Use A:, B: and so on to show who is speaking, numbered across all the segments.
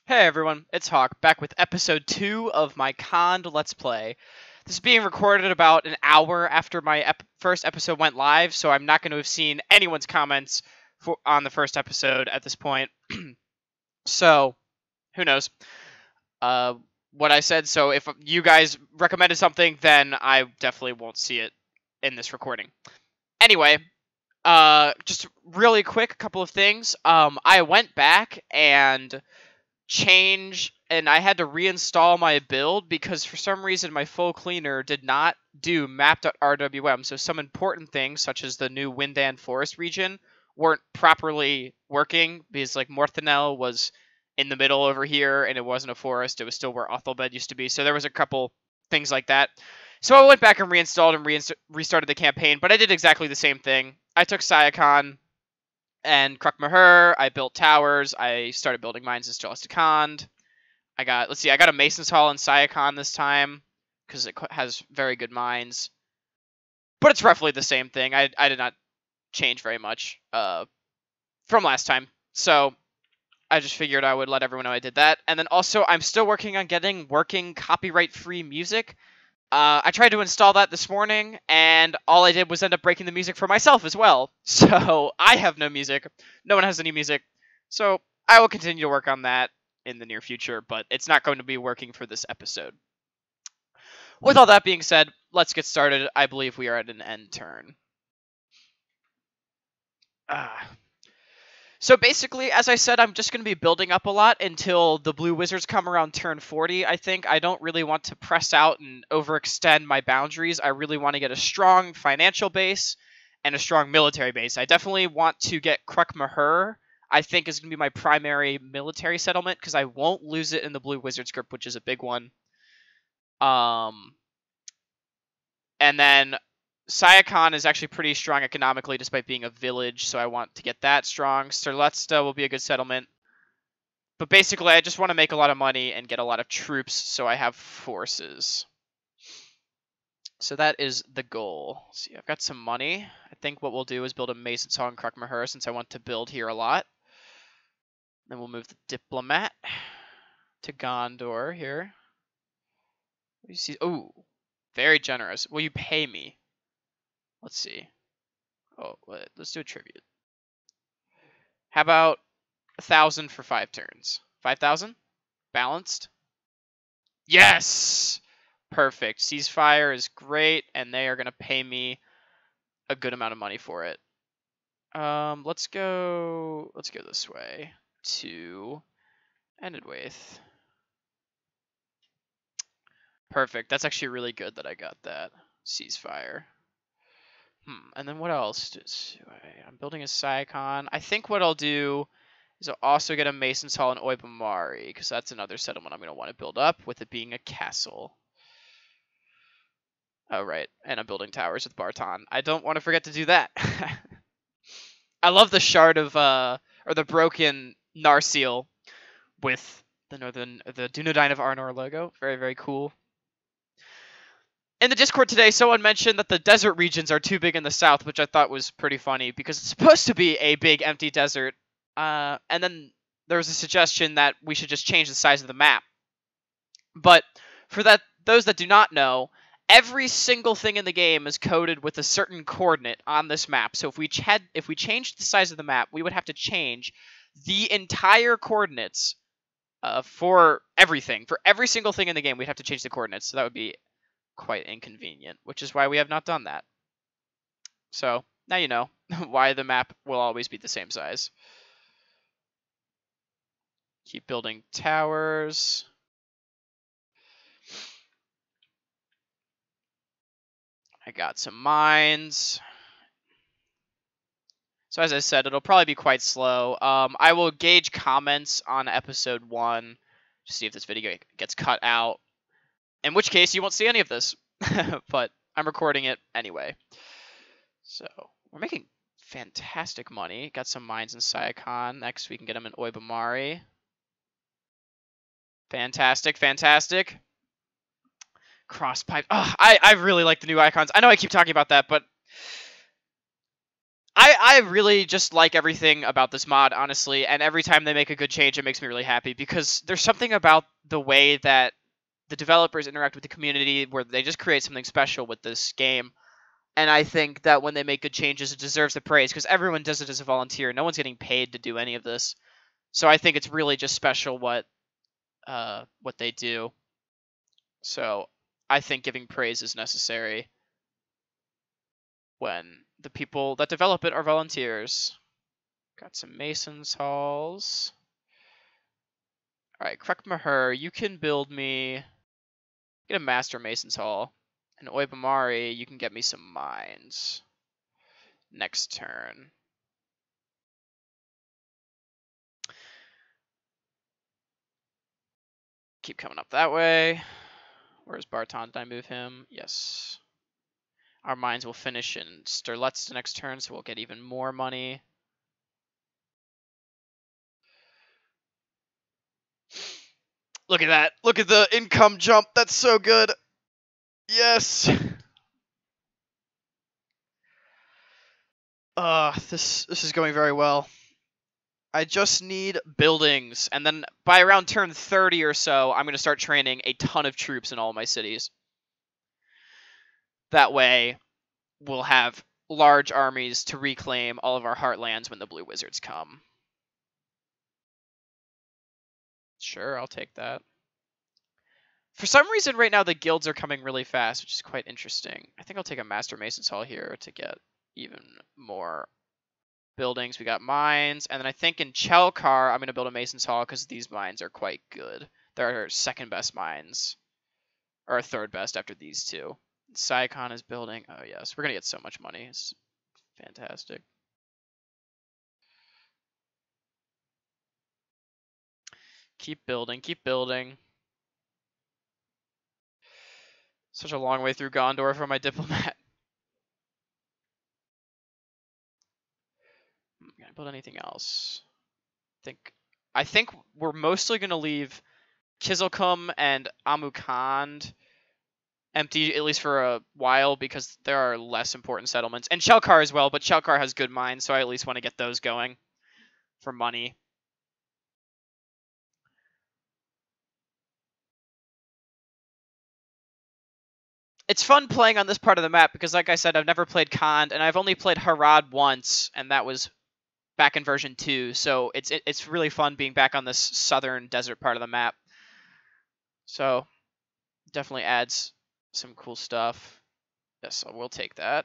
A: Hey everyone, it's Hawk, back with episode 2 of my Conned Let's Play. This is being recorded about an hour after my first episode went live, so I'm not going to have seen anyone's comments on the first episode at this point. So, who knows uh, what I said, so if you guys recommended something, then I definitely won't see it in this recording. Anyway, just really quick, a couple of things. I went back and I had to reinstall my build because for some reason my full cleaner did not do map.rwm, so some important things such as the new Windan Forest region weren't properly working because like Morthanel was in the middle over here and it wasn't a forest, it was still where Othelbed used to be, so there was a couple things like that. So I went back and reinstalled and restarted the campaign, but I did exactly the same thing. I took Sayakon and Krukmaher, I built towers, I started building mines in Stelestakand. I got a Mason's Hall in Sayakon this time because it has very good mines. But it's roughly the same thing. I did not change very much from last time. So I just figured I would let everyone know I did that. And then also, I'm still working on getting working copyright-free music. I tried to install that this morning, and all I did was end up breaking the music for myself as well. So I have no music. No one has any music. So I will continue to work on that in the near future, but it's not going to be working for this episode. With all that being said, let's get started. I believe we are at an end turn. So basically, as I said, I'm just going to be building up a lot until the Blue Wizards come around turn 40, I think. I don't really want to press out and overextend my boundaries. I really want to get a strong financial base and a strong military base. I definitely want to get Krukmaher, I think is going to be my primary military settlement, because I won't lose it in the Blue Wizards group, which is a big one. And then Sayakon is actually pretty strong economically despite being a village, so I want to get that strong. Sterletsta will be a good settlement. But basically, I just want to make a lot of money and get a lot of troops so I have forces. So that is the goal. Let's see, I've got some money. I think what we'll do is build a Mason's Hall in Krukmaher since I want to build here a lot. Then we'll move the Diplomat to Gondor here. What do you see? Oh, very generous. Will you pay me? Let's see. Oh, let's do a tribute. How about 1,000 for 5 turns? 5,000? Balanced? Yes! Perfect. Ceasefire is great, and they are going to pay me a good amount of money for it. Let's go this way to Endedwaith. Perfect. That's actually really good that I got that. Ceasefire. And then what else? I'm building a Sayakon. I think what I'll do is I'll also get a Mason's Hall in Oibamari, because that's another settlement I'm going to want to build up, with it being a castle. Oh, right. And I'm building towers with Barton. I don't want to forget to do that. I love the shard of, or the broken Narsil with the Dunedain of Arnor logo. Very, very cool. In the Discord today, someone mentioned that the desert regions are too big in the south, which I thought was pretty funny, because it's supposed to be a big empty desert. And then there was a suggestion that we should just change the size of the map. But for those that do not know, every single thing in the game is coded with a certain coordinate on this map. So if we changed the size of the map, we would have to change the entire coordinates for everything. For every single thing in the game, we'd have to change the coordinates. So that would be quite inconvenient, which is why we have not done that. So now you know why the map will always be the same size. Keep building towers. I got some mines. So as I said, it'll probably be quite slow. I will gauge comments on episode 1 to see if this video gets cut out. In which case, you won't see any of this. But I'm recording it anyway. So, we're making fantastic money. Got some mines in Sayakon. Next, we can get them in Oibamari. Fantastic, fantastic. Crosspipe. Oh, I really like the new icons. I know I keep talking about that, but I really just like everything about this mod, honestly, and every time they make a good change, it makes me really happy because there's something about the way that the developers interact with the community where they just create something special with this game. And I think that when they make good changes, it deserves the praise because everyone does it as a volunteer. No one's getting paid to do any of this. So I think it's really just special what they do. So I think giving praise is necessary when the people that develop it are volunteers. Got some Mason's halls. Alright, Krekmaher, you can build me... Get a Master Mason's Hall. And Oibamari, you can get me some mines. Next turn. Keep coming up that way. Where's Barton? Did I move him? Yes. Our mines will finish in Sterletz the next turn, so we'll get even more money. Look at that. Look at the income jump. That's so good. Yes. This is going very well. I just need buildings, and then by around turn 30 or so, I'm going to start training a ton of troops in all my cities. That way, we'll have large armies to reclaim all of our heartlands when the Blue Wizards come. Sure, I'll take that. For some reason, right now, the guilds are coming really fast, which is quite interesting. I think I'll take a Master Mason's Hall here to get even more buildings. We got mines, and then I think in Chelkar, I'm going to build a Mason's Hall because these mines are quite good. They're our second best mines, or our third best after these two. Sycon is building. Oh, yes. We're going to get so much money. It's fantastic. Keep building. Keep building. Such a long way through Gondor for my diplomat. Can I build anything else? I think we're mostly going to leave Kizilkum and Amukhand empty, at least for a while, because there are less important settlements. And Chelkar as well, but Chelkar has good mines, so I at least want to get those going for money. It's fun playing on this part of the map because, like I said, I've never played Khand, and I've only played Harad once, and that was back in version 2, so it's really fun being back on this southern desert part of the map. So, definitely adds some cool stuff. Yes, I will take that.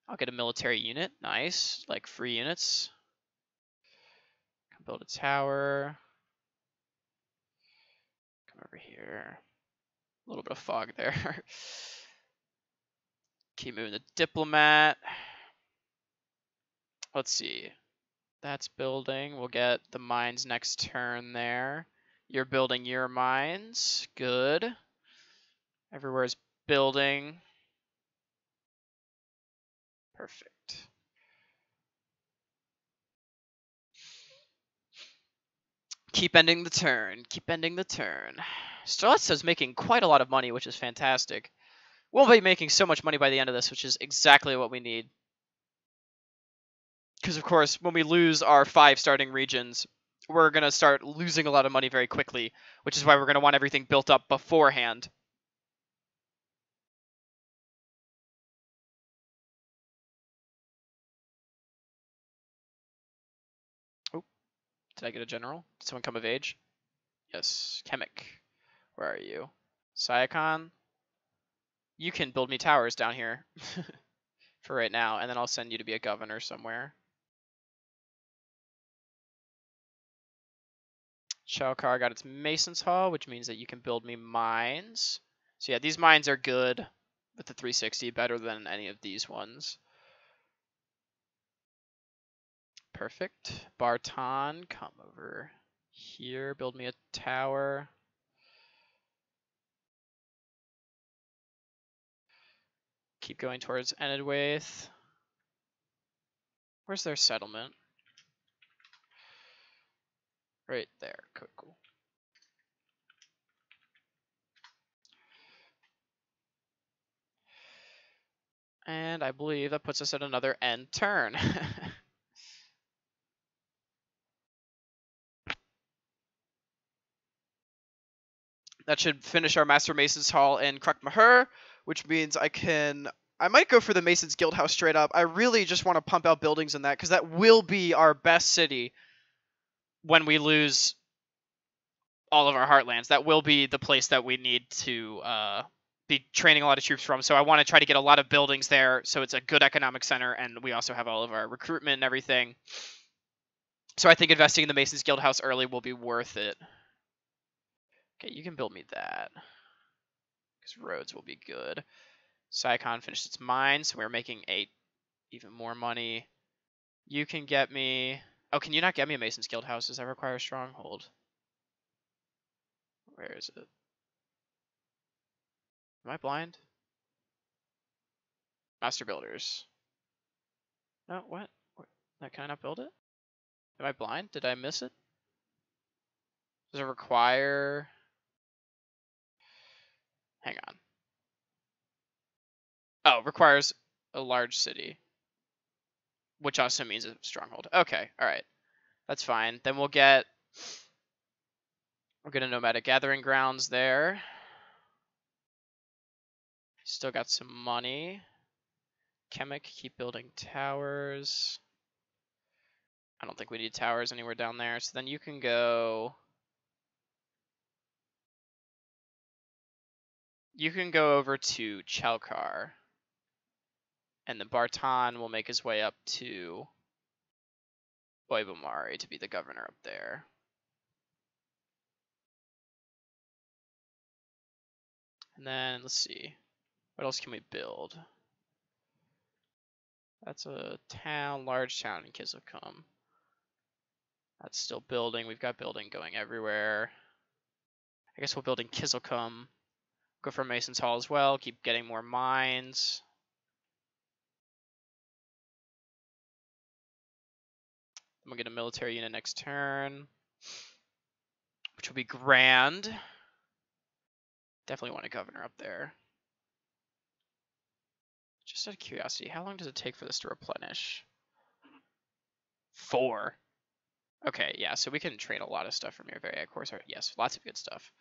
A: I'll get a military unit. Nice. Like free units. Build a tower. Come over here. A little bit of fog there. Keep moving the diplomat. Let's see. That's building. We'll get the mines next turn there. You're building your mines. Good. Everywhere's building. Perfect. Keep ending the turn. Keep ending the turn. Strelitza's making quite a lot of money, which is fantastic. We'll be making so much money by the end of this, which is exactly what we need. Because, of course, when we lose our 5 starting regions, we're going to start losing a lot of money very quickly, which is why we're going to want everything built up beforehand. Oh, did I get a general? Did someone come of age? Yes, Chemic. Where are you? Syakon? You can build me towers down here for right now, and then I'll send you to be a governor somewhere. Chalkar got its Mason's Hall, which means that you can build me mines. So yeah, these mines are good with the 360, better than any of these ones. Perfect. Barton, come over here, build me a tower. Keep going towards Enedwaith. Where's their settlement? Right there. Cool. And I believe that puts us at another end turn. That should finish our Master Mason's Hall in Krukmahur, which means I might go for the Mason's Guildhouse straight up. I really just want to pump out buildings in that, because that will be our best city when we lose all of our heartlands. That will be the place that we need to be training a lot of troops from. So I want to try to get a lot of buildings there, so it's a good economic center, and we also have all of our recruitment and everything. So I think investing in the Mason's Guildhouse early will be worth it. Okay, you can build me that, because roads will be good. Sicon finished its mine, so we're making even more money. You can get me... Oh, can you not get me a Mason's Guildhouse? Does that require a stronghold? Where is it? Am I blind? Master Builders. No, what? Can I not build it? Am I blind? Did I miss it? Does it require... Hang on. Oh, requires a large city. Which also means a stronghold. Okay, alright. That's fine. Then we'll get a nomadic gathering grounds there. Still got some money. Chemic, keep building towers. I don't think we need towers anywhere down there. So then you can go... You can go over to Chalkar. And then Bartan will make his way up to Oibamari to be the governor up there. And then, let's see. What else can we build? That's a town, large town in Kizokum. That's still building. We've got building going everywhere. I guess we'll build in Kizokum. Go for Mason's Hall as well. Keep getting more mines. I'm gonna get a military unit next turn, which will be grand. Definitely want a governor up there. Just out of curiosity, how long does it take for this to replenish? 4. Okay, yeah, so we can trade a lot of stuff from your Variag course. Yes, lots of good stuff.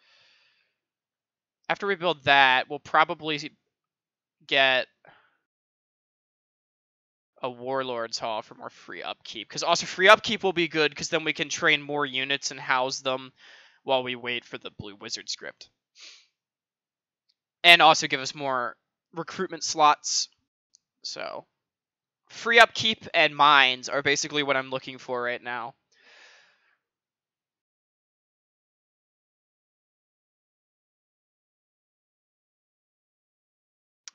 A: After we build that, we'll probably get a Warlord's Hall for more free upkeep. Because also free upkeep will be good, because then we can train more units and house them while we wait for the Blue Wizard script. And also give us more recruitment slots. So, free upkeep and mines are basically what I'm looking for right now.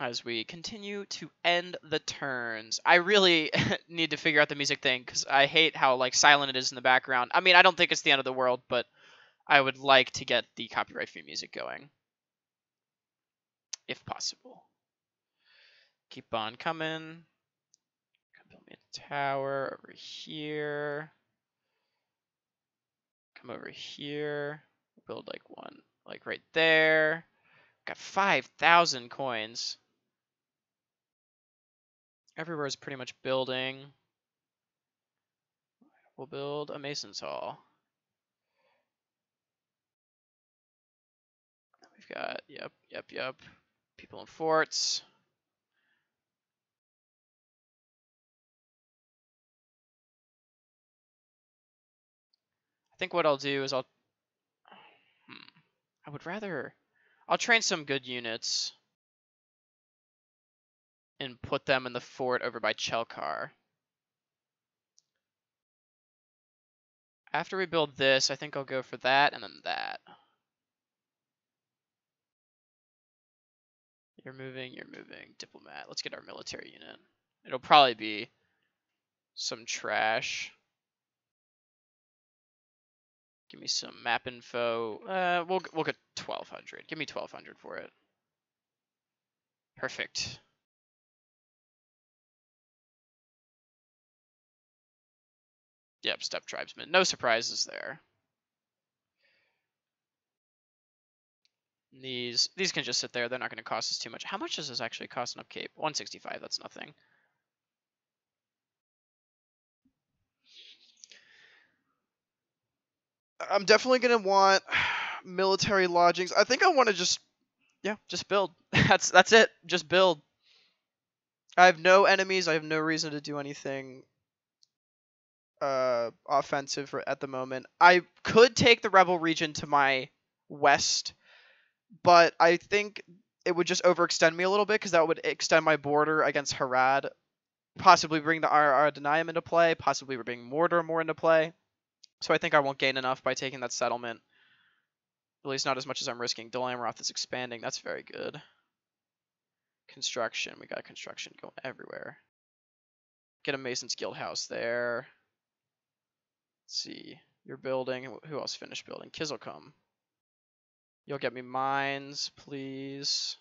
A: As we continue to end the turns. I really need to figure out the music thing, because I hate how like silent it is in the background. I mean, I don't think it's the end of the world, but I would like to get the copyright-free music going. If possible. Keep on coming. Build me a tower over here. Come over here. Build like one, like right there. Got 5,000 coins. Everywhere is pretty much building. We'll build a Mason's Hall. We've got, yep. People in forts. I think what I'll do is I'll train some good units and put them in the fort over by Chelkar. After we build this, I think I'll go for that and then that. You're moving. Diplomat. Let's get our military unit. It'll probably be some trash. Give me some map info. We'll get 1,200. Give me 1,200 for it. Perfect. Yep, steppe tribesmen. No surprises there. These can just sit there. They're not going to cost us too much. How much does this actually cost an upkeep? 165. That's nothing. I'm definitely going to want military lodgings. I think I want to just build. That's it. Just build. I have no enemies. I have no reason to do anything offensive at the moment. I could take the rebel region to my west, but I think it would just overextend me a little bit because that would extend my border against Harad, possibly bring the Ardenium into play, possibly bring Mordor more into play. So I think I won't gain enough by taking that settlement. At least not as much as I'm risking. Dol Amroth is expanding. That's very good. Construction. We got construction going everywhere. Get a Mason's Guild house there. Let's see. You're building. Who else finished building? Kizzlecum. You'll get me mines, please.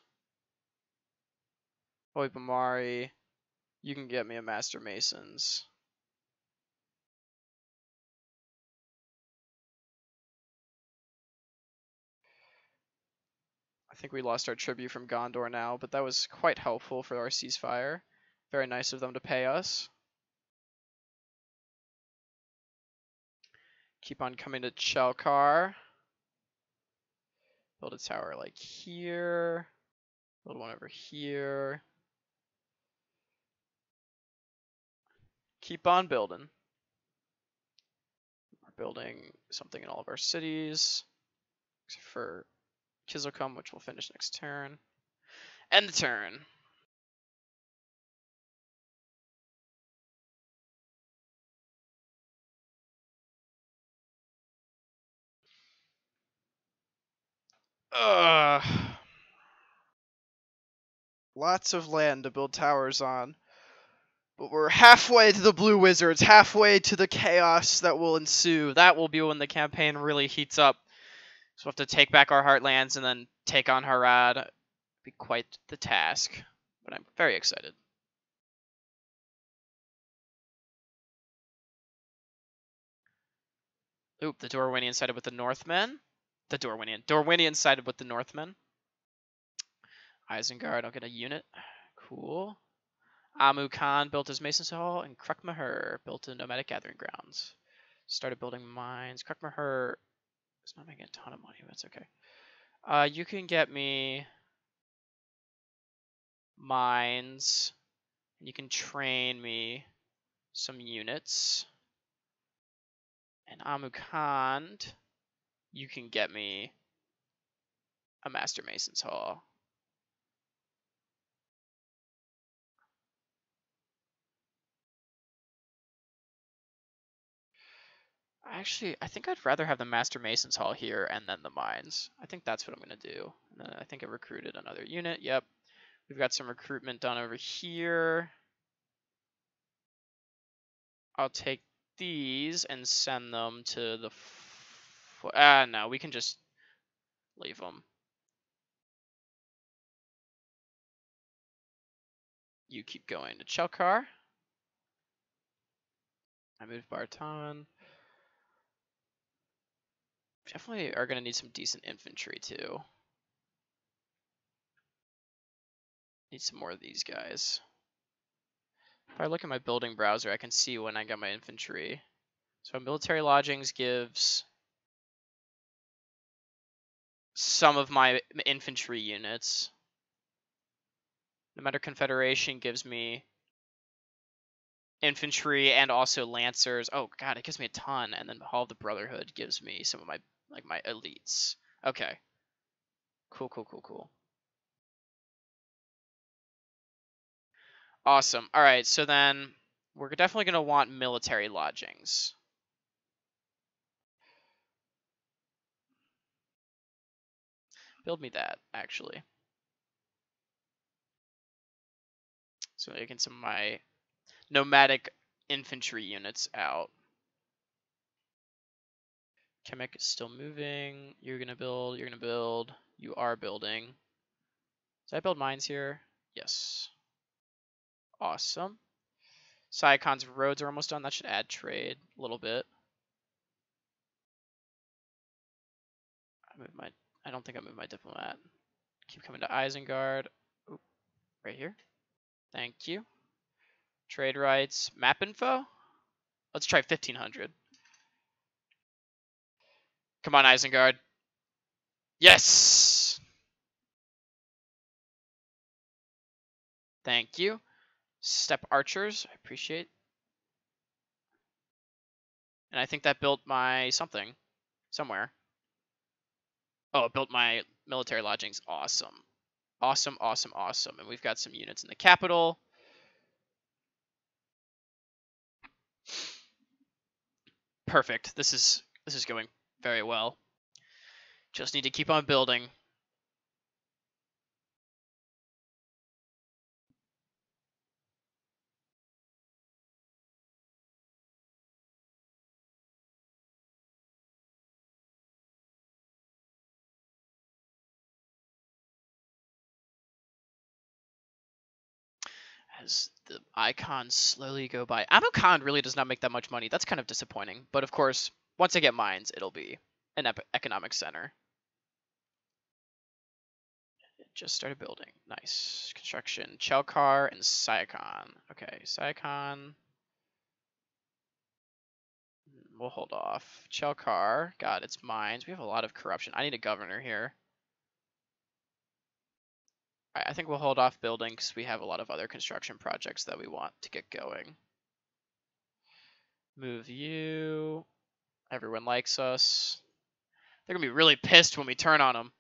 A: Oibamari. You can get me a Master Masons. I think we lost our tribute from Gondor now, but that was quite helpful for our ceasefire. Very nice of them to pay us. Keep on coming to Chelkar. Build a tower like here. Build one over here. Keep on building. We're building something in all of our cities. Except for Kizzlecum, which we'll finish next turn. End the turn. Ugh. Lots of land to build towers on. But we're halfway to the Blue Wizards, halfway to the chaos that will ensue. That will be when the campaign really heats up. So we'll have to take back our Heartlands and then take on Harad. It'll be quite the task, but I'm very excited. Oop, the Dorwinian sided with the Northmen. The Dorwinian sided with the Northmen. Isengard, I'll get a unit. Cool. Amu Khan built his Mason's Hall, and Krukmahur built a nomadic gathering grounds. Started building mines. Krukmahur is not making a ton of money, but that's okay. You can get me mines, and you can train me some units. And Amu Khan, you can get me a Master Mason's Hall. Actually, I think I'd rather have the Master Mason's Hall here and then the mines. I think that's what I'm going to do. And then I think I recruited another unit. Yep. We've got some recruitment done over here. I'll take these and send them to the... no, we can just leave them. You keep going to Chelkar. I moved Bartan. Definitely are going to need some decent infantry too. Need some more of these guys. If I look at my building browser, I can see when I got my infantry. So military lodgings gives some of my infantry units. No matter Confederation gives me infantry and also lancers. Oh god, it gives me a ton. And then Hall of the Brotherhood gives me some of my my elites. Okay. Cool. Awesome. All right, so then we're definitely going to want military lodgings. Build me that, actually. So I get some of my nomadic infantry units out. Kemek is still moving. You're going to build. You are building. Did I build mines here? Yes. Awesome. Saikon's roads are almost done. That should add trade a little bit. I moved my I don't think I moved my diplomat. Keep coming to Isengard. Oop, right here. Thank you. Trade rights. Map info? Let's try 1500. Come on, Isengard. Yes! Thank you. Step archers. I appreciate. And I think that built my something. Somewhere. Oh, it built my military lodgings. Awesome. Awesome, awesome, awesome. And we've got some units in the capital. Perfect. This is going very well. Just need to keep on building. As the icons slowly go by. Ammo really does not make that much money. That's kind of disappointing. But of course, once I get mines, it'll be an economic center. It just started building. Nice. Construction. Chelkar and Syakon. Okay, Syakon. We'll hold off. Chelkar. God, it's mines. We have a lot of corruption. I need a governor here. I think we'll hold off building because we have a lot of other construction projects that we want to get going. Move you. Everyone likes us. They're going to be really pissed when we turn on them.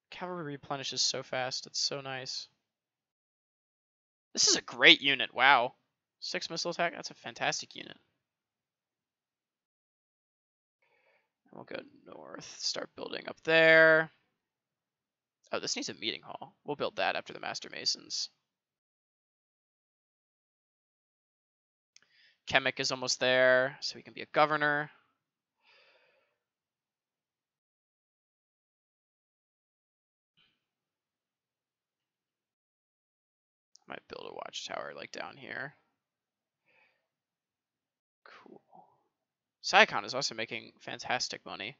A: Cavalry replenishes so fast. It's so nice. This is a great unit. Wow. 6 missile attack. That's a fantastic unit. We'll go north. Start building up there. Oh, this needs a meeting hall. We'll build that after the Master Masons. Chemic is almost there, so we can be a governor. Might build a watchtower like down here. Cool. Syakon is also making fantastic money.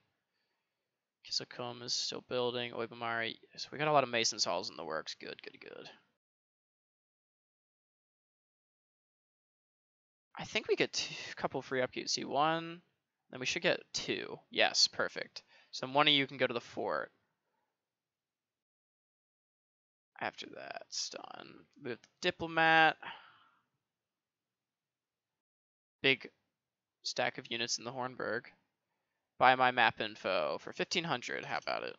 A: Kisakum is still building. Oibamari. So we got a lot of Mason's halls in the works. Good, good, good. I think we get a couple free upkeep. See, 1. Then we should get 2. Yes, perfect. So then one of you can go to the fort. After that's done, move the diplomat. Big stack of units in the Hornburg. Buy my map info for 1500. How about it?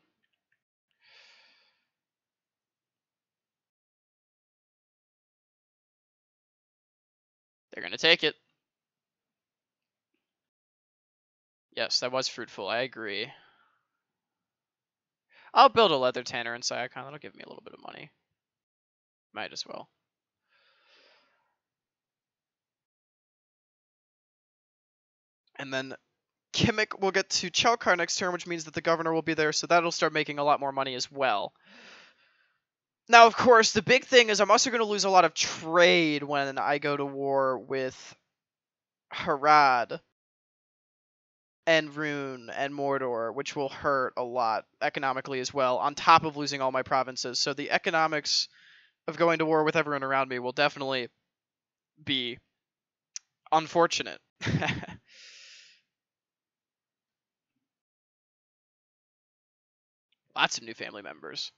A: They're gonna take it. Yes, that was fruitful. I agree. I'll build a leather tanner in Syakon. That'll give me a little bit of money. Might as well. And then Kimmik will get to Chelkar next turn, which means that the governor will be there, so that'll start making a lot more money as well. Now, of course, the big thing is I'm also going to lose a lot of trade when I go to war with Harad and Rune and Mordor, which will hurt a lot economically as well, on top of losing all my provinces. So the economics of going to war with everyone around me will definitely be unfortunate. Lots of new family members.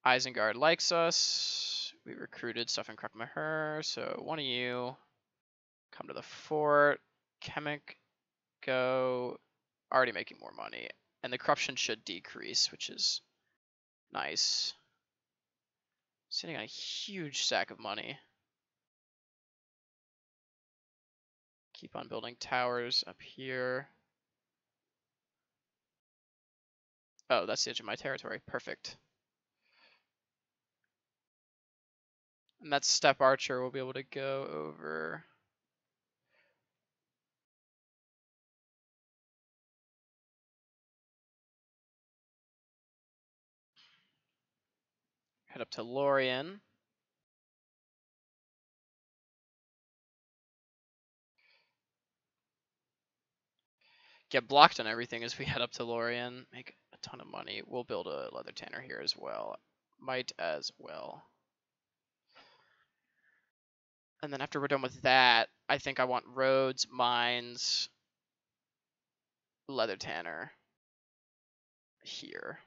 A: Isengard likes us. We recruited stuff in Krukmaher, so one of you come to the fort. Chemic, go. Already making more money. And the corruption should decrease, which is nice. Sitting on a huge stack of money. Keep on building towers up here. Oh, that's the edge of my territory. Perfect. And that step archer will be able to go over. Head up to Lorien. get blocked on everything as we head up to Lorien. Make a ton of money. We'll build a leather tanner here as well. Might as well. And then after we're done with that, I think I want roads, mines, leather tanner here.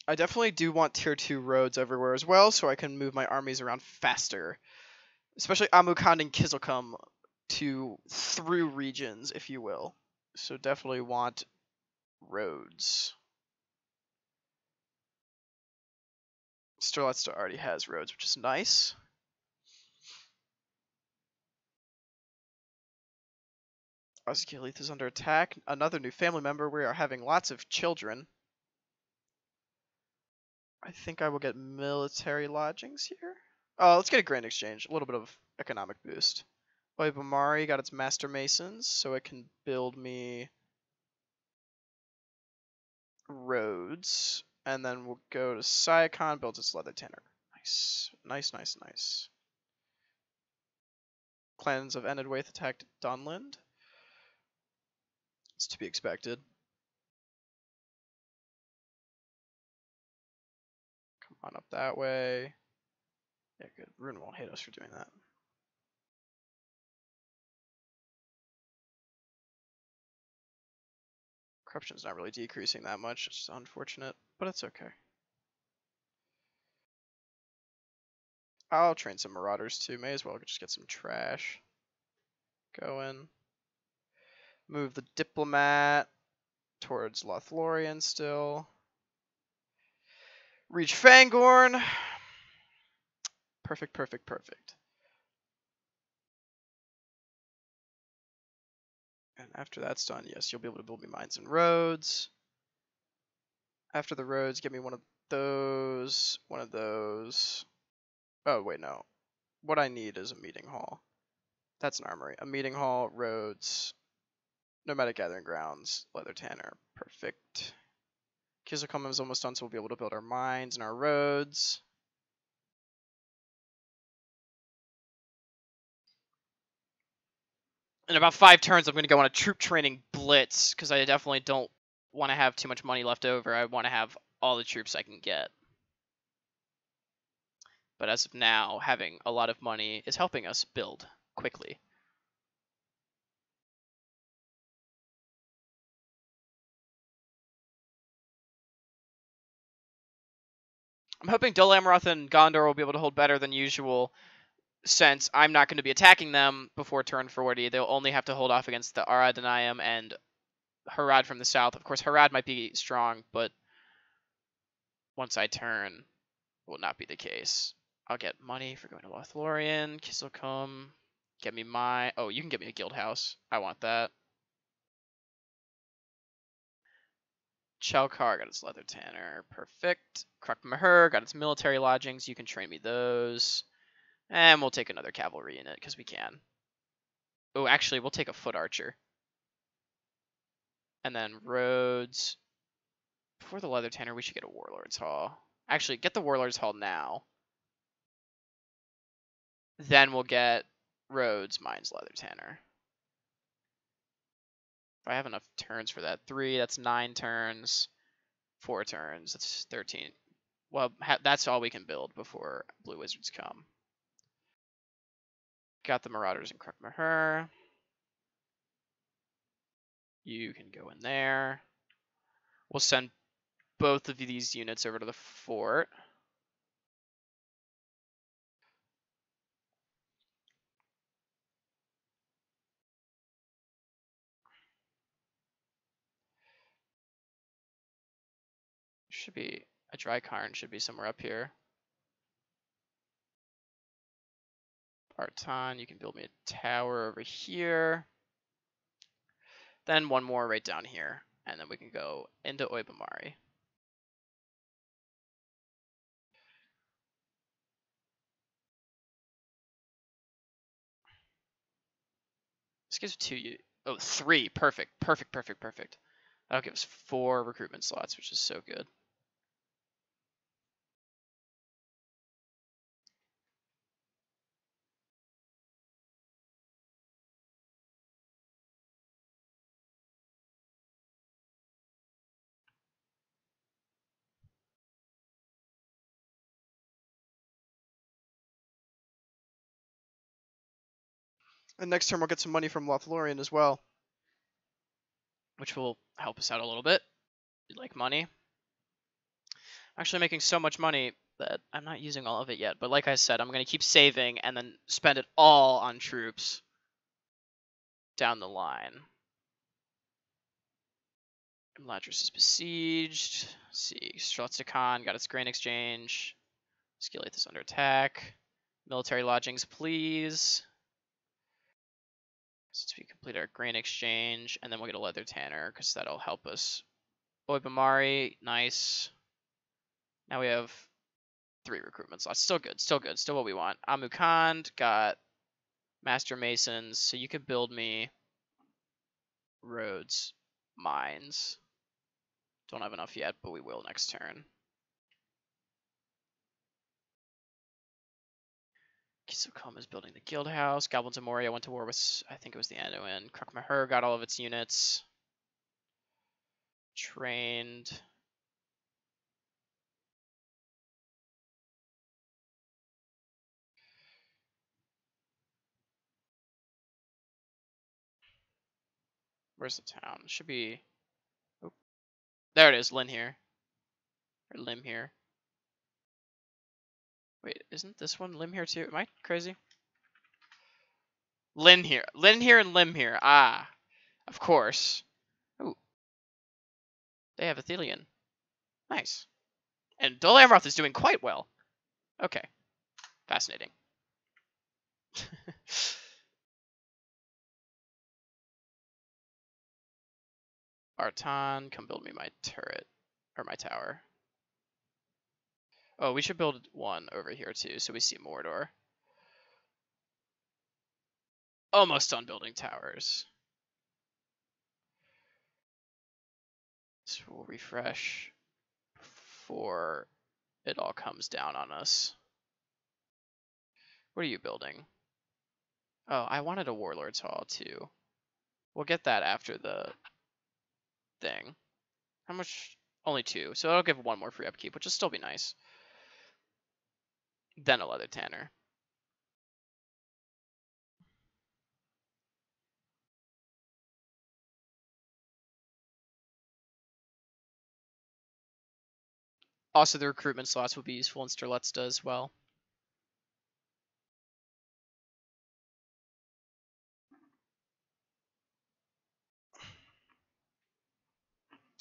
A: I definitely do want tier 2 roads everywhere as well, so I can move my armies around faster. Especially Amukan and Kizelkum through regions, if you will. So definitely want roads. Strelitsa already has roads, which is nice. Osgiliath is under attack. Another new family member. We are having lots of children. I think I will get military lodgings here. Oh, let's get a grand exchange. A little bit of economic boost. Oibamari got its master masons, so it can build me roads. And then we'll go to Sayakon, builds its leather tanner. Nice. Nice, nice, nice. Clans of Enedwaith attacked Dunland. It's to be expected. Come on up that way. Yeah, good. Rune won't hate us for doing that. Corruption's not really decreasing that much. It's unfortunate, but it's okay. I'll train some marauders too. May as well just get some trash going. Move the diplomat towards Lothlorien still. Reach Fangorn. Perfect, perfect, perfect. And after that's done, yes, you'll be able to build me mines and roads. After the roads, get me one of those, one of those. Oh, wait, no. What I need is a meeting hall. That's an armory. A meeting hall, roads, nomadic gathering grounds, leather tanner. Perfect. Kizokum is almost done, so we'll be able to build our mines and our roads. In about 5 turns, I'm going to go on a troop training blitz, because I definitely don't want to have too much money left over. I want to have all the troops I can get. But as of now, having a lot of money is helping us build quickly. I'm hoping Dol Amroth and Gondor will be able to hold better than usual, since I'm not going to be attacking them before turn 40. They'll only have to hold off against the Aradanayim and Harad from the south. Of course, Harad might be strong, but once I turn, will not be the case. I'll get money for going to Lothlorien, Kisilcombe. Get me my... Oh, you can get me a guild house. I want that. Chelkar got its leather tanner. Perfect. Krukmahur got its military lodgings. You can train me those. And we'll take another cavalry unit, because we can. Oh, actually, we'll take a foot archer. And then roads. Before the leather tanner, we should get a warlord's hall. Actually, get the warlord's hall now. Then we'll get roads, mines, leather tanner. If I have enough turns for that. 3, that's 9 turns. 4 turns, that's 13. Well, that's all we can build before blue wizards come. Got the marauders in Krukmahur. You can go in there. We'll send both of these units over to the fort. Should be a dry cairn, should be somewhere up here. Bartan, you can build me a tower over here. Then one more right down here, and then we can go into Oibamari. This gives 3. Perfect. That'll give us 4 recruitment slots, which is so good. And next turn we'll get some money from Lothlorien as well, which will help us out a little bit. We like money. I'm actually making so much money that I'm not using all of it yet. But like I said, I'm going to keep saving and then spend it all on troops down the line. Ladris is besieged. Let's see, Streltsicon got its grain exchange. Skilate is under attack. Military lodgings, please. Since we complete our grain exchange, and then we'll get a leather tanner because that'll help us. Oibamari, nice. Now we have 3 recruitment slots. Still good, still what we want. Amukand got Master Masons, so you could build me roads, mines. Don't have enough yet, but we will next turn. Kisokoma is building the guild house. Goblins of Moria went to war with, I think it was the Anduin. Krukmahur got all of its units. Trained. Where's the town? Should be. Oh, there it is. Lynn here. Or Lim here. Wait, isn't this one Lim here too? Am I crazy? Lynn here. Lynn here and Lim here. Ah, of course. Ooh. They have Athelion. Nice. And Dol Amroth is doing quite well. Okay. Fascinating. Artan, come build me my turret. Or my tower. Oh, we should build one over here too, so we see Mordor. Almost done building towers. So we'll refresh before it all comes down on us. What are you building? Oh, I wanted a Warlord's Hall too. We'll get that after the thing. How much? Only 2, so that'll give 1 more free upkeep, which will still be nice. Then a leather tanner. Also, the recruitment slots will be useful in Sterletsta as well.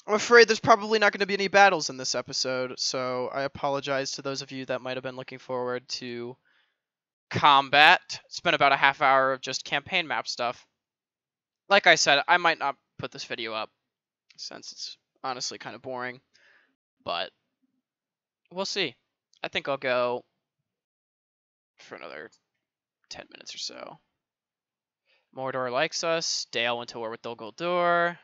A: I'm afraid there's probably not going to be any battles in this episode, so I apologize to those of you that might have been looking forward to combat. It's been about a half hour of just campaign map stuff. Like I said, I might not put this video up since it's honestly kind of boring, but we'll see. I think I'll go for another 10 minutes or so. Mordor likes us. Dale went to war with Dol Guldur.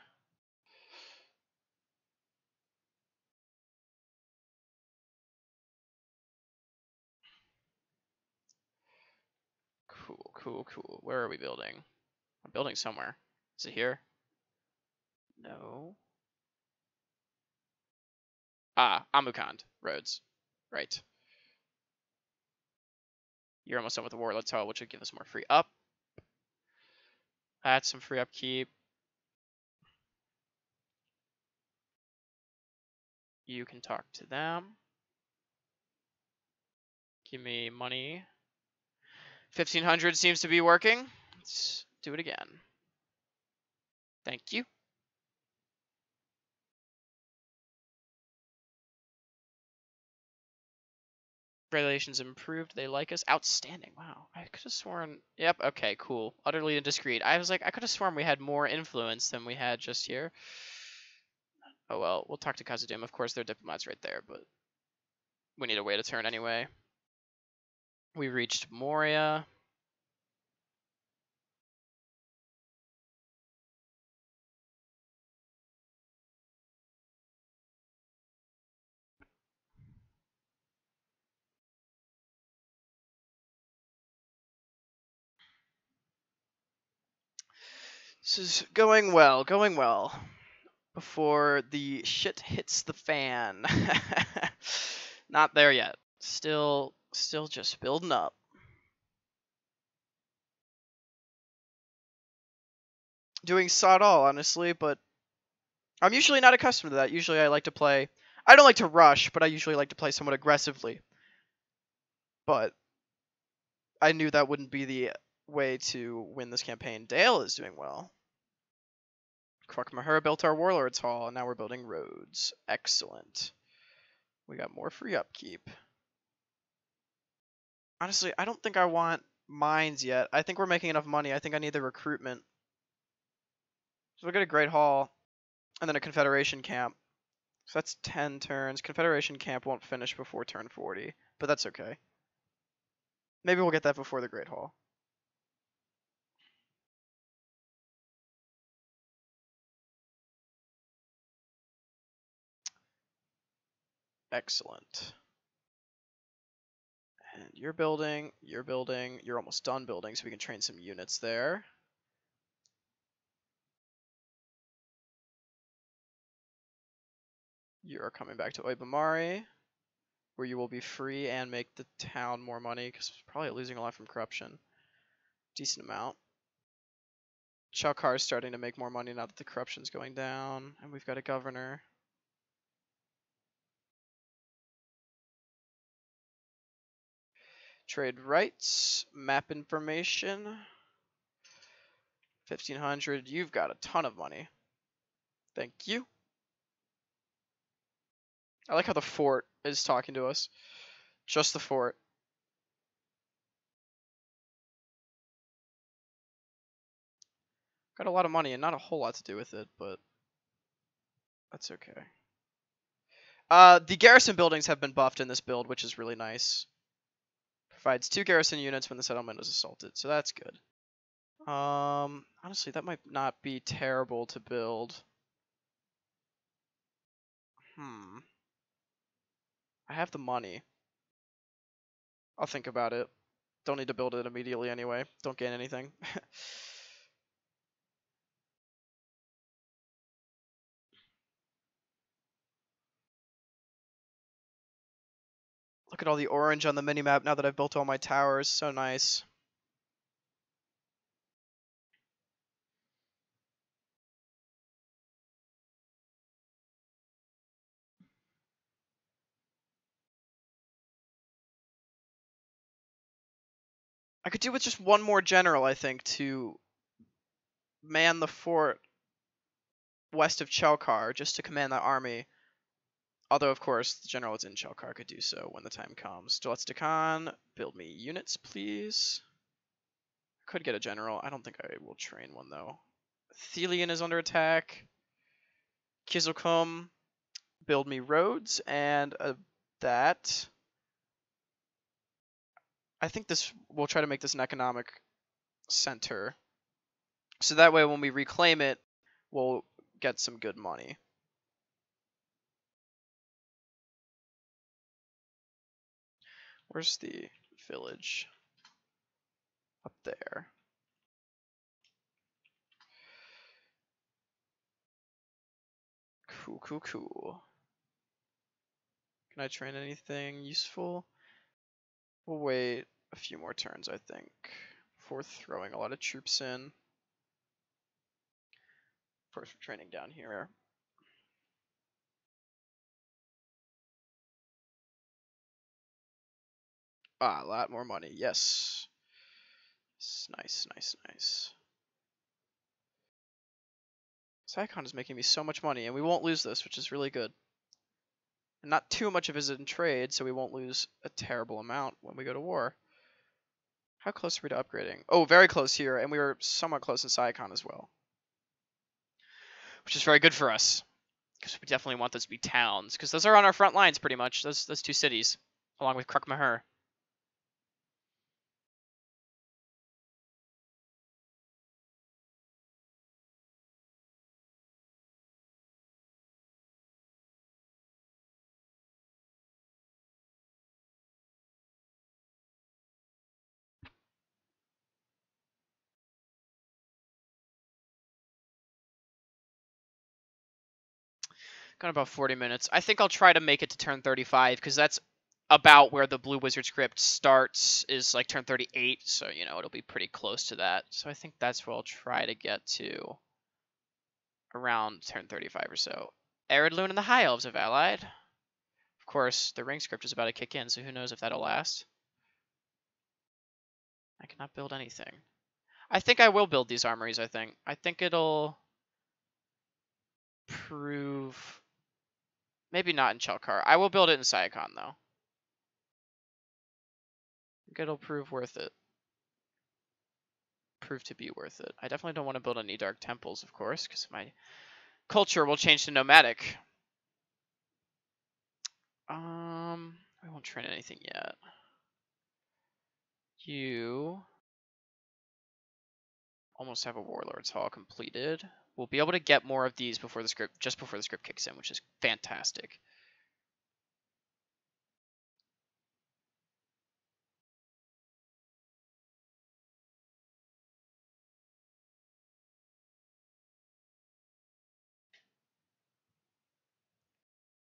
A: Cool. Where are we building? I'm building somewhere. Is it here? No. Ah, Amukand. Roads. Right. You're almost done with the Warlord's Hall, which would give us more free up. Add some free upkeep. You can talk to them. Give me money. 1,500 seems to be working. Let's do it again. Thank you. Relations improved. They like us. Outstanding. Wow. I could have sworn. Yep. Okay. Cool. Utterly indiscreet. I was like, I could have sworn we had more influence than we had just here. Oh well. We'll talk to Khazad-dûm. Of course, their diplomat's right there, but we need a way to turn anyway. We reached Moria. This is going well, going well. Before the shit hits the fan. Not there yet. Still just building up. Doing sod all, honestly, but I'm usually not accustomed to that. Usually I like to play... I don't like to rush, but I usually like to play somewhat aggressively. But I knew that wouldn't be the way to win this campaign. Dale is doing well. Krukmahur built our Warlord's Hall, and now we're building roads. Excellent. We got more free upkeep. Honestly, I don't think I want mines yet. I think we're making enough money. I think I need the recruitment. So we'll get a Great Hall, and then a Confederation camp. So that's 10 turns. Confederation camp won't finish before turn 40, but that's okay. Maybe we'll get that before the Great Hall. Excellent. And you're building, you're almost done building, so we can train some units there. You are coming back to Oibamari, where you will be free and make the town more money, because it's probably losing a lot from corruption. Decent amount. Chalkar is starting to make more money now that the corruption's going down, and we've got a governor. Trade rights, map information. 1500, you've got a ton of money. Thank you. I like how the fort is talking to us. Just the fort. Got a lot of money and not a whole lot to do with it, but that's okay. The garrison buildings have been buffed in this build, which is really nice. Provides 2 garrison units when the settlement is assaulted, so that's good. Honestly, that might not be terrible to build. I have the money. I'll think about it. Don't need to build it immediately anyway. Don't gain anything. Look at all the orange on the minimap now that I've built all my towers. So nice. I could do with just one more general, I think, to man the fort west of Chalkar, just to command that army. Although, of course, the general that's in Chalkar could do so when the time comes. Steletstikon, build me units, please. Could get a general. I don't think I will train one, though. Thelian is under attack. Kizokum, build me roads, and that. I think this, we'll try to make this an economic center. So that way when we reclaim it, we'll get some good money. Where's the village? Up there. Cool, cool, cool. Can I train anything useful? We'll wait a few more turns, I think, before throwing a lot of troops in. First, we're training down here. Ah, a lot more money, yes. Nice, nice, nice. Icon is making me so much money, and we won't lose this, which is really good. And not too much of it is in trade, so we won't lose a terrible amount when we go to war. How close are we to upgrading? Oh, very close here, and we were somewhat close in Icon as well. Which is very good for us, because we definitely want those to be towns, because those are on our front lines pretty much, those 2 cities, along with Krukmahur. Got about 40 minutes. I think I'll try to make it to turn 35 because that's about where the Blue Wizard script starts, is like turn 38. So, you know, it'll be pretty close to that. So I think that's where I'll try to get to around turn 35 or so. Aridloon and the High Elves have allied. Of course, the Ring script is about to kick in, so who knows if that'll last. I cannot build anything. I think I will build these armories, I think. I think it'll prove... Maybe not in Chelkar. I will build it in Sayakon, though. I think it'll prove worth it. Prove to be worth it. I definitely don't want to build any Dark Temples, of course, because my culture will change to nomadic. I won't train anything yet. You almost have a Warlord's Hall completed. We'll be able to get more of these before the script, just before the script kicks in, which is fantastic.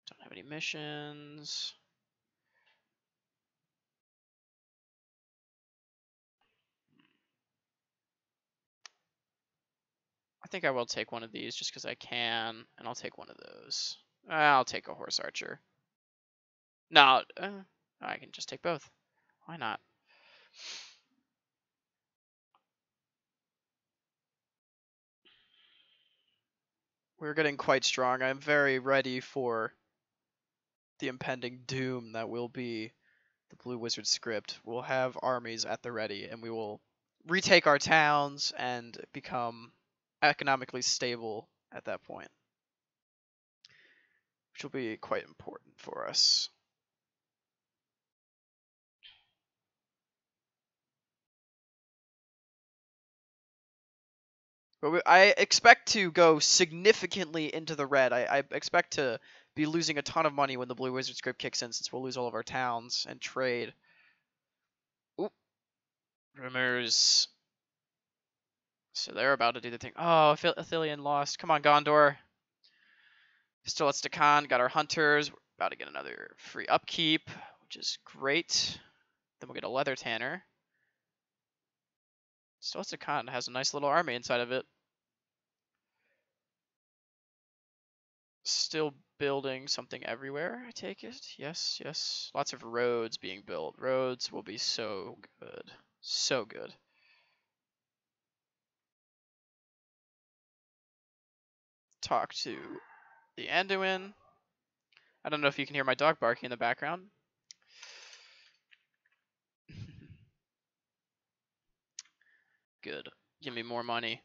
A: Don't have any missions. I think I will take one of these just because I can, and I'll take one of those. I'll take a Horse Archer. No, I can just take both. Why not? We're getting quite strong. I'm very ready for the impending doom that will be the Blue Wizard script. We'll have armies at the ready, and we will retake our towns and become economically stable at that point, which will be quite important for us. But I expect to go significantly into the red. I expect to be losing a ton of money when the Blue Wizard script kicks in, since we'll lose all of our towns and trade. Oop. Rumors. So they're about to do the thing. Oh, Athelion lost. Come on, Gondor. Still at Stakhan. Got our hunters. We're about to get another free upkeep, which is great. Then we'll get a leather tanner. Still at Stakhan has a nice little army inside of it. Still building something everywhere, I take it. Yes, yes. Lots of roads being built. Roads will be so good. So good. Talk to the Anduin. I don't know if you can hear my dog barking in the background. Good. Give me more money.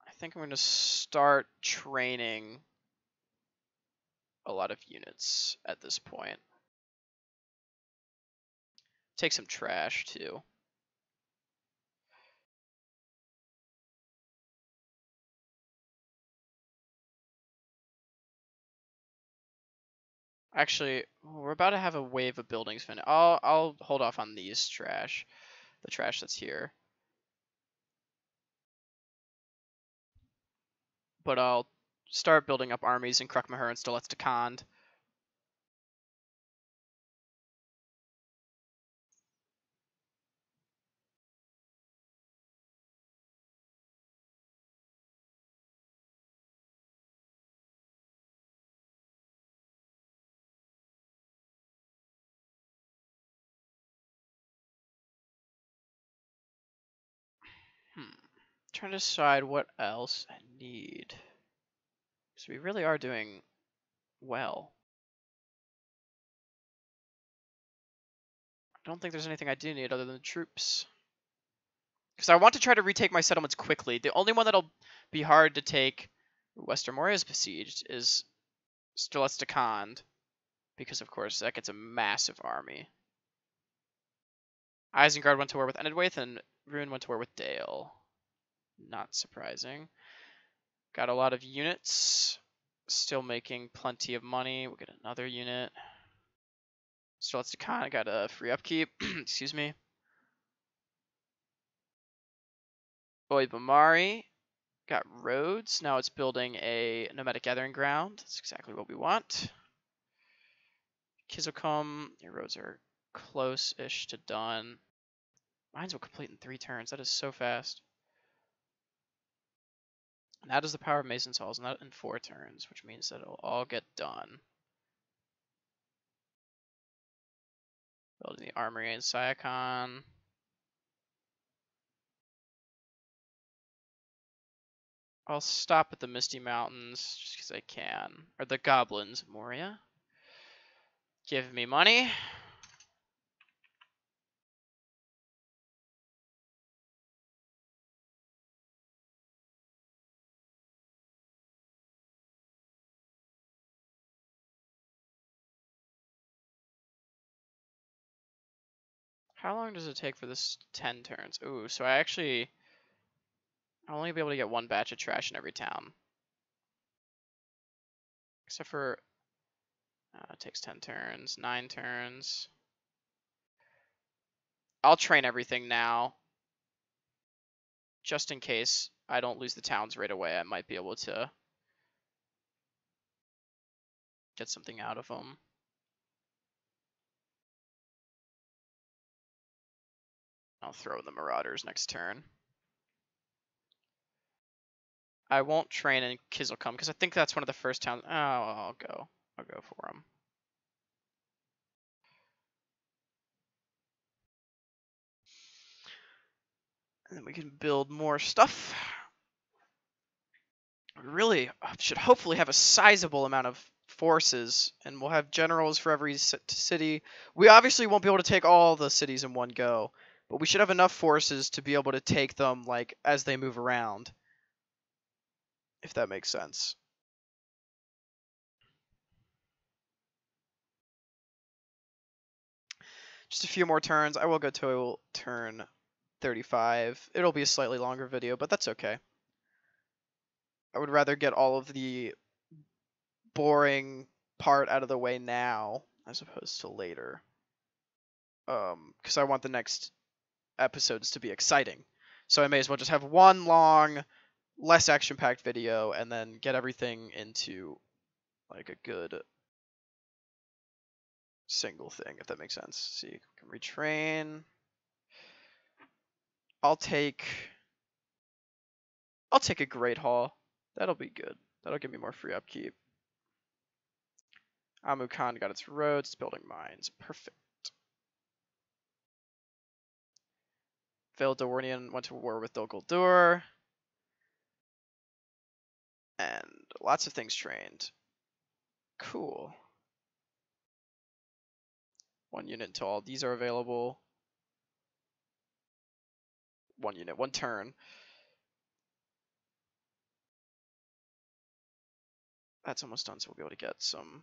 A: I think I'm going to start training a lot of units at this point. Take some trash too. Actually, we're about to have a wave of buildings finish. I'll hold off on these trash, the trash that's here. But I'll start building up armies in Krukmahur and Stilets Takand. Trying to decide what else I need. So we really are doing well. I don't think there's anything I do need other than the troops. Because I want to try to retake my settlements quickly. The only one that'll be hard to take, Western Moria is besieged, is Stilets Takand. Because, of course, that gets a massive army. Isengard went to war with Enedwaith, and Ruin went to war with Dale. Not surprising. Got a lot of units. Still making plenty of money. We'll get another unit. Still, let's kind of got a free upkeep. Excuse me. Oibamari got roads. Now it's building a nomadic gathering ground. That's exactly what we want. Kizokum, your roads are close-ish to done. Mines will complete in 3 turns. That is so fast. And that is the power of Mason's Halls, and that in 4 turns, which means that it'll all get done. Building the armory in Sayakon. I'll stop at the Misty Mountains just because I can. Or the Goblins, Moria. Give me money. How long does it take for this 10 turns? Ooh, so I'll only be able to get 1 batch of trash in every town. Except for, it takes 10 turns, 9 turns. I'll train everything now. Just in case I don't lose the towns right away, I might be able to get something out of them. I'll throw in the Marauders next turn. I won't train in Kizzlecum because I think that's one of the first towns. Oh, I'll go for them. And then we can build more stuff. We really should hopefully have a sizable amount of forces, and we'll have generals for every city. We obviously won't be able to take all the cities in one go, but we should have enough forces to be able to take them like as they move around, if that makes sense. Just a few more turns. I will go to turn 35. It'll be a slightly longer video, but that's okay. I would rather get all of the boring part out of the way now as opposed to later. Because I want the next episodes to be exciting. So I may as well just have one long, less action-packed video and then get everything into like a good single thing, if that makes sense. See, we can retrain. I'll take a Great Hall. That'll be good. That'll give me more free upkeep. Amukan got its roads, it's building mines. Perfect. Veil Dornian went to war with Dol Guldur. And lots of things trained. Cool. 1 unit until all these are available. 1 unit, 1 turn. That's almost done, so we'll be able to get some.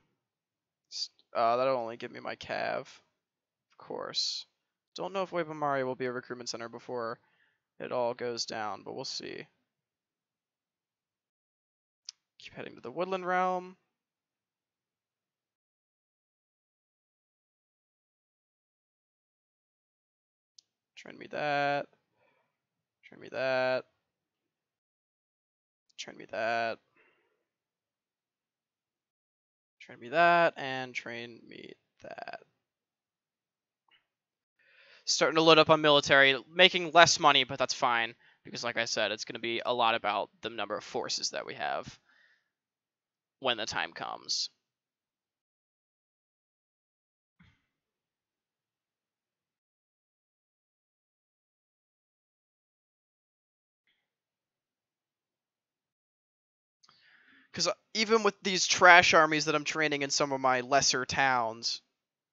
A: That'll only give me my cav, of course. Don't know if Webamari will be a recruitment center before it all goes down, but we'll see. Keep heading to the Woodland Realm. Train me that. Train me that. Train me that. Train me that, and train me that. Starting to load up on military, making less money, but that's fine. Because like I said, it's going to be a lot about the number of forces that we have when the time comes. Because even with these trash armies that I'm training in some of my lesser towns,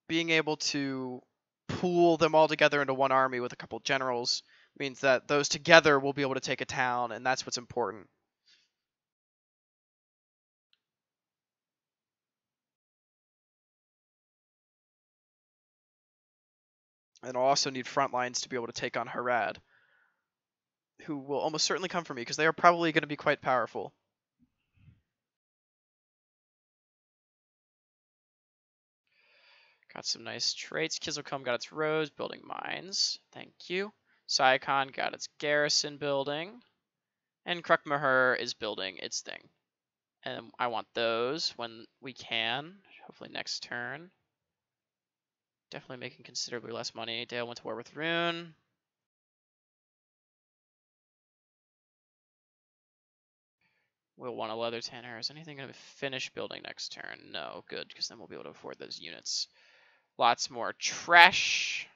A: being able to pool them all together into one army with a couple generals means that those together will be able to take a town, and that's what's important. And I'll also need front lines to be able to take on Harad, who will almost certainly come for me, because they are probably going to be quite powerful. Got some nice traits. Kizzlecum got its roads, building mines. Thank you. Saikon got its garrison building. And Krukmahur is building its thing. And I want those when we can. Hopefully next turn. Definitely making considerably less money. Dale went to war with Rune. We'll want a leather tanner. Is anything going to finish building next turn? No, good, because then we'll be able to afford those units. Lots more trash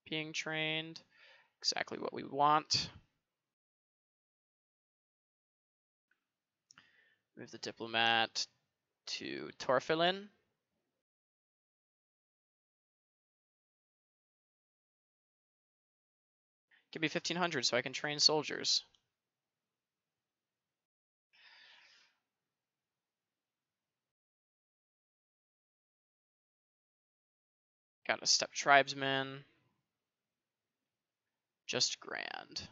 A: being trained. Exactly what we want. Move the diplomat to Torfilin. Give me 1,500 so I can train soldiers. Got a steppe tribesman. Just grand.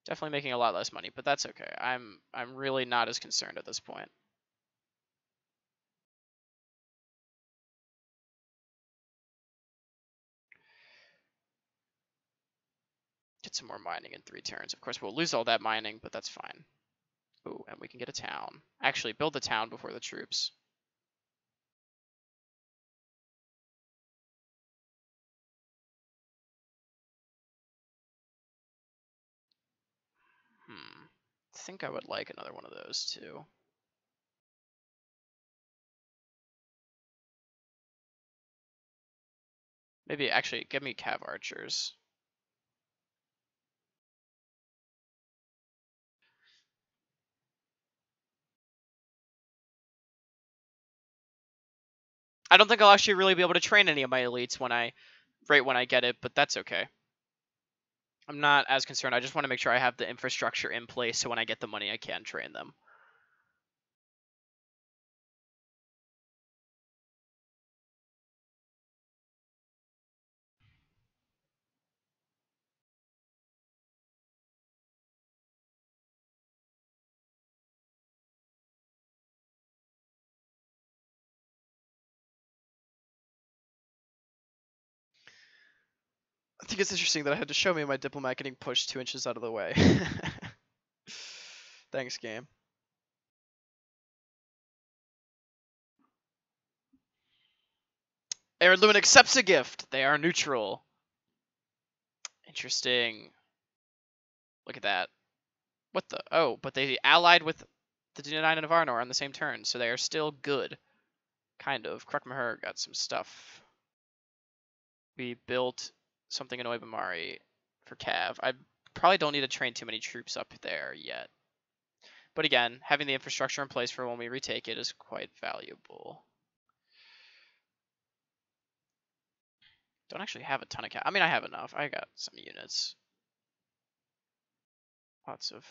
A: Definitely making a lot less money, but that's okay. I'm really not as concerned at this point. Get some more mining in 3 turns. Of course, we'll lose all that mining, but that's fine. Ooh, and we can get a town. Actually, build the town before the troops. I think I would like another one of those too. Maybe actually give me cav archers. I don't think I'll actually really be able to train any of my elites right when I get it, but that's okay. I'm not as concerned. I just want to make sure I have the infrastructure in place so when I get the money I can train them. I think it's interesting that I had to show me my diplomat getting pushed 2 inches out of the way. Thanks, game. Heirloom accepts a gift. They are neutral. Interesting. Look at that. What the? Oh, but they allied with the Dunedain of Arnor on the same turn, so they are still good. Kind of. Krukmahur got some stuff. We built something in Oibamari for Cav. I probably don't need to train too many troops up there yet. But again, having the infrastructure in place for when we retake it is quite valuable. Don't actually have a ton of cav. I mean, I have enough. I got some units. Lots of...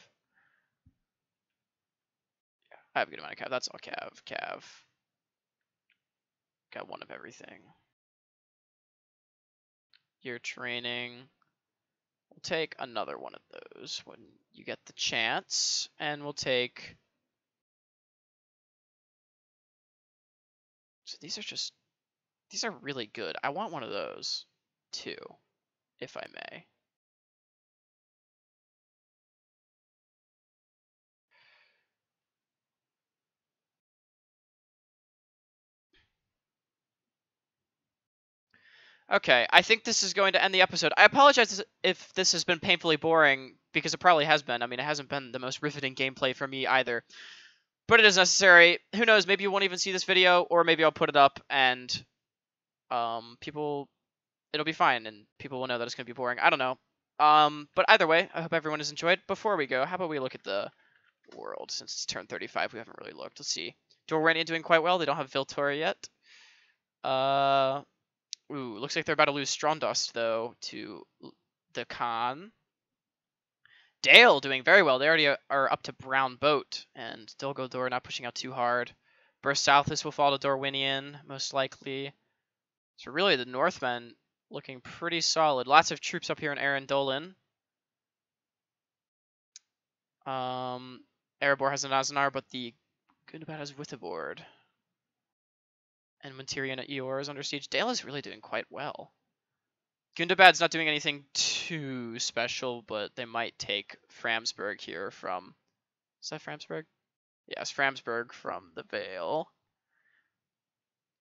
A: Yeah, I have a good amount of cav. That's all cav. Cav. Got one of everything. Year training. We'll take another one of those when you get the chance. And we'll take... So these are really good. I want one of those too, if I may. Okay, I think this is going to end the episode. I apologize if this has been painfully boring, because it probably has been. I mean, it hasn't been the most riveting gameplay for me either. But it is necessary. Who knows, maybe you won't even see this video, or maybe I'll put it up and it'll be fine, and people will know that it's going to be boring. I don't know. But either way, I hope everyone has enjoyed. Before we go, how about we look at the world? Since it's turn 35, we haven't really looked. Let's see. Dorwanian doing quite well. They don't have Viltura yet. Ooh, looks like they're about to lose Strondust, though, to the Khan. Dale doing very well. They already are up to Brown Boat, and Dulgodor not pushing out too hard. Burst South, this will fall to Dorwinian, most likely. So really, the Northmen looking pretty solid. Lots of troops up here in Arendolin. Erebor has an Azanar, but the Gundabad has Witheboard. And Mentirian at Eor is under siege. Dale is really doing quite well. Gundabad's not doing anything too special, but they might take Framsburg here from... Is that Framsburg? Yes, Framsburg from the Vale.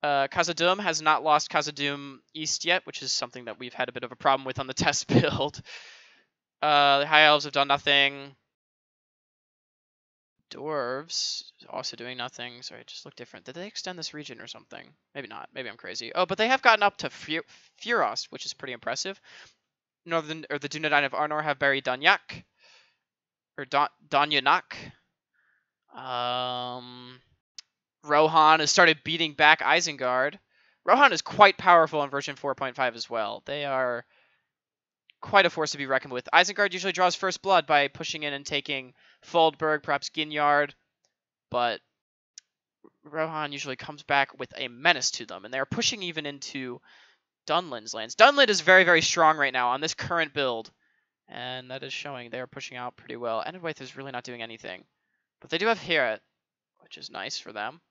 A: Khazad-dûm has not lost Khazad-dûm East yet, which is something that we've had a bit of a problem with on the test build. The High Elves have done nothing. Dwarves also doing nothing. Sorry, it just looked different. Did they extend this region or something? Maybe not. Maybe I'm crazy. Oh, but they have gotten up to Furos, which is pretty impressive. The Dunedain of Arnor have buried Danyak. Or Danyanak. Rohan has started beating back Isengard. Rohan is quite powerful in version 4.5 as well. They are quite a force to be reckoned with. Isengard usually draws first blood by pushing in and taking Foldberg, perhaps Ginyard, but Rohan usually comes back with a menace to them, and they're pushing even into Dunland's lands. Dunland is very, very strong right now on this current build, and that is showing. They are pushing out pretty well. Enedwaith is really not doing anything, but they do have Herat, which is nice for them.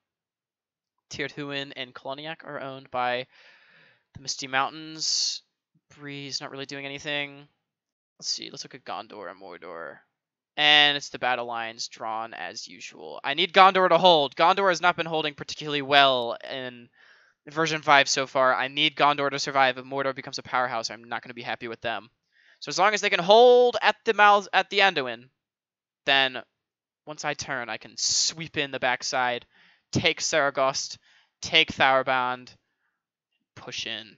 A: Tirthuin and Koloniak are owned by the Misty Mountains. Bree's not really doing anything. Let's see. Let's look at Gondor and Mordor. And it's the battle lines drawn as usual. I need Gondor to hold. Gondor has not been holding particularly well in version 5 so far. I need Gondor to survive. If Mordor becomes a powerhouse, I'm not going to be happy with them. So as long as they can hold at the mouths at the Anduin, then once I turn, I can sweep in the backside, take Saragost, take Thauerband, push in.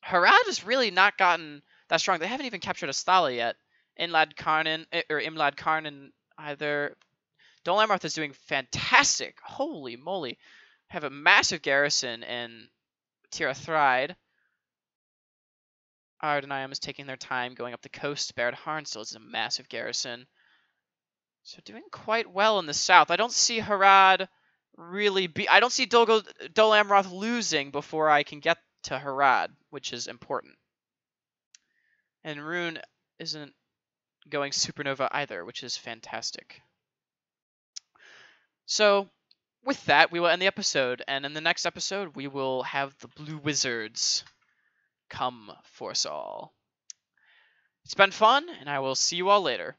A: Harad has really not gotten that strong. They haven't even captured Asthala yet. Imlad Karnan either. Dol Amroth is doing fantastic. Holy moly. Have a massive garrison in Tirathrid. Ardenheim is taking their time going up the coast. Barad Harn still has a massive garrison. So doing quite well in the south. I don't see Harad really I don't see Dol Amroth losing before I can get to Harad, which is important. And Rune isn't going supernova either, which is fantastic. So with that, we will end the episode, and in the next episode, we will have the Blue Wizards come for us all. It's been fun, and I will see you all later.